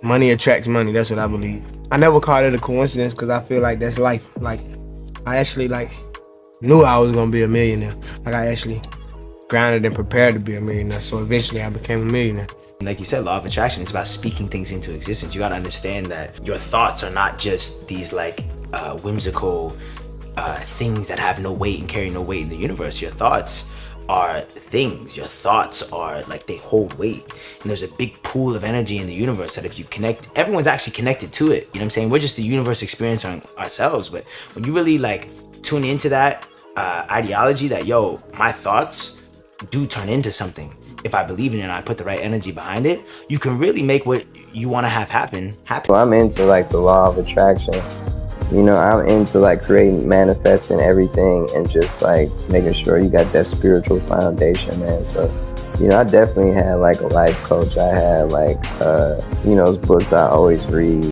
money attracts money. That's what I believe. I never called it a coincidence because I feel like that's life. Like, I actually knew I was gonna be a millionaire. Like, I actually grounded and prepared to be a millionaire. So eventually I became a millionaire. Like you said, law of attraction is about speaking things into existence. You gotta understand that your thoughts are not just these whimsical things that have no weight and carry no weight in the universe. Your thoughts are things. Your thoughts are they hold weight. And there's a big pool of energy in the universe that if you connect, everyone's actually connected to it. You know what I'm saying? We're just the universe experiencing ourselves. But when you really tune into that ideology that, yo, my thoughts do turn into something. If I believe in it and I put the right energy behind it, you can really make what you want to have happen. Well, I'm into the law of attraction. You know, I'm into creating, manifesting everything, and just making sure you got that spiritual foundation, man. So, you know, I definitely had a life coach. I had those books I always read.